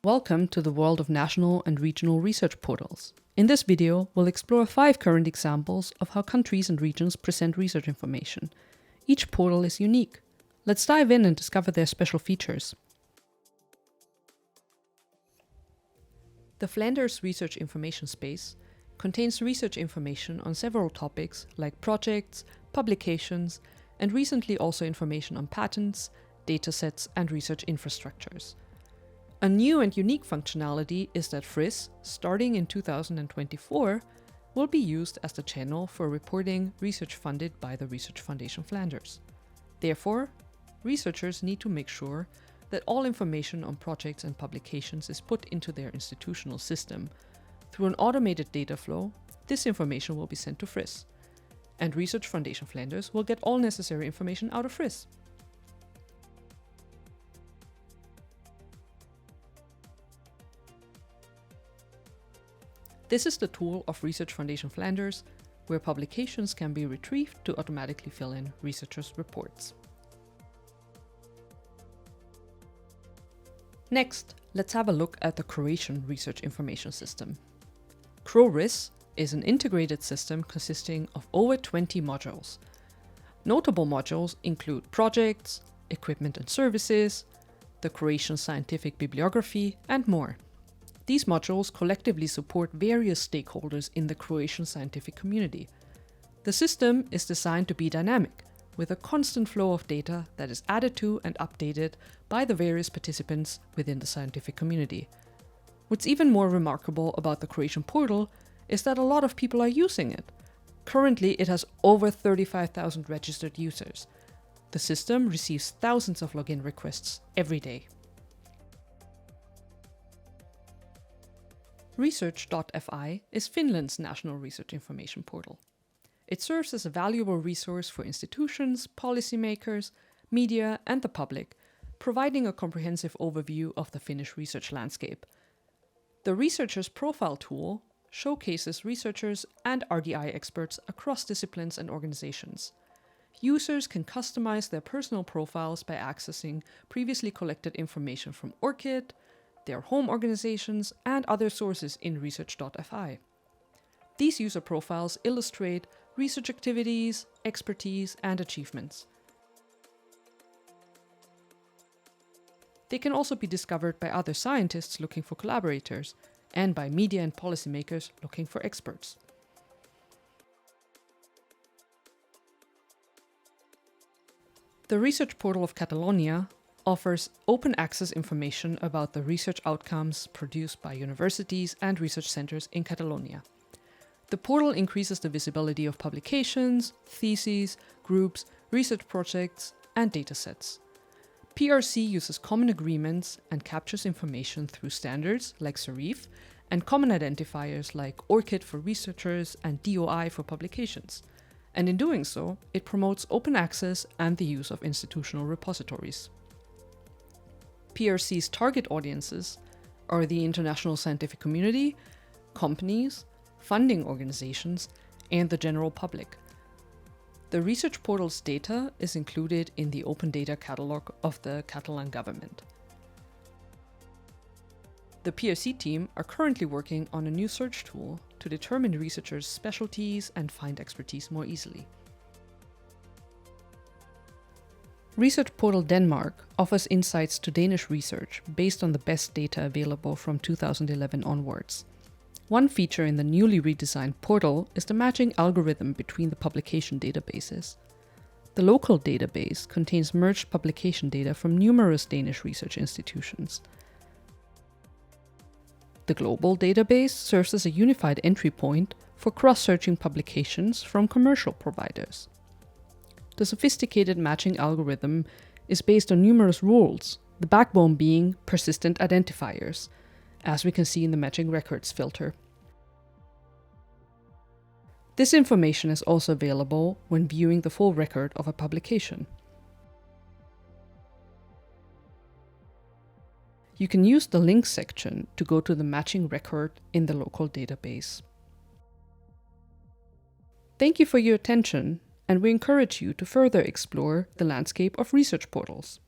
Welcome to the world of national and regional research portals. In this video, we'll explore 5 current examples of how countries and regions present research information. Each portal is unique. Let's dive in and discover their special features. The Flanders Research Information Space contains research information on several topics like projects, publications, and recently also information on patents, datasets, and research infrastructures. A new and unique functionality is that FRIS, starting in 2024, will be used as the channel for reporting research funded by the Research Foundation Flanders. Therefore, researchers need to make sure that all information on projects and publications is put into their institutional system. Through an automated data flow, this information will be sent to FRIS, and Research Foundation Flanders will get all necessary information out of FRIS. This is the tool of Research Foundation Flanders, where publications can be retrieved to automatically fill in researchers' reports. Next, let's have a look at the Croatian Research Information System. CroRIS is an integrated system consisting of over 20 modules. Notable modules include projects, equipment and services, the Croatian scientific bibliography, and more. These modules collectively support various stakeholders in the Croatian scientific community. The system is designed to be dynamic, with a constant flow of data that is added to and updated by the various participants within the scientific community. What's even more remarkable about the Croatian portal is that a lot of people are using it. Currently, it has over 35,000 registered users. The system receives thousands of login requests every day. Research.fi is Finland's national research information portal. It serves as a valuable resource for institutions, policymakers, media, and the public, providing a comprehensive overview of the Finnish research landscape. The Researchers Profile tool showcases researchers and RDI experts across disciplines and organizations. Users can customize their personal profiles by accessing previously collected information from ORCID, their home organizations, and other sources in Research.fi. These user profiles illustrate research activities, expertise, and achievements. They can also be discovered by other scientists looking for collaborators, and by media and policymakers looking for experts. The research portal of Catalonia offers open access information about the research outcomes produced by universities and research centers in Catalonia. The portal increases the visibility of publications, theses, groups, research projects, and datasets. PRC uses common agreements and captures information through standards like CroRIS and common identifiers like ORCID for researchers and DOI for publications. And in doing so, it promotes open access and the use of institutional repositories. PRC's target audiences are the international scientific community, companies, funding organizations, and the general public. The research portal's data is included in the Open Data Catalog of the Catalan government. The PRC team are currently working on a new search tool to determine researchers' specialties and find expertise more easily. Research Portal Denmark offers insights to Danish research based on the best data available from 2011 onwards. One feature in the newly redesigned portal is the matching algorithm between the publication databases. The local database contains merged publication data from numerous Danish research institutions. The global database serves as a unified entry point for cross-searching publications from commercial providers. The sophisticated matching algorithm is based on numerous rules, the backbone being persistent identifiers, as we can see in the matching records filter. This information is also available when viewing the full record of a publication. You can use the links section to go to the matching record in the local database. Thank you for your attention, and we encourage you to further explore the landscape of research portals.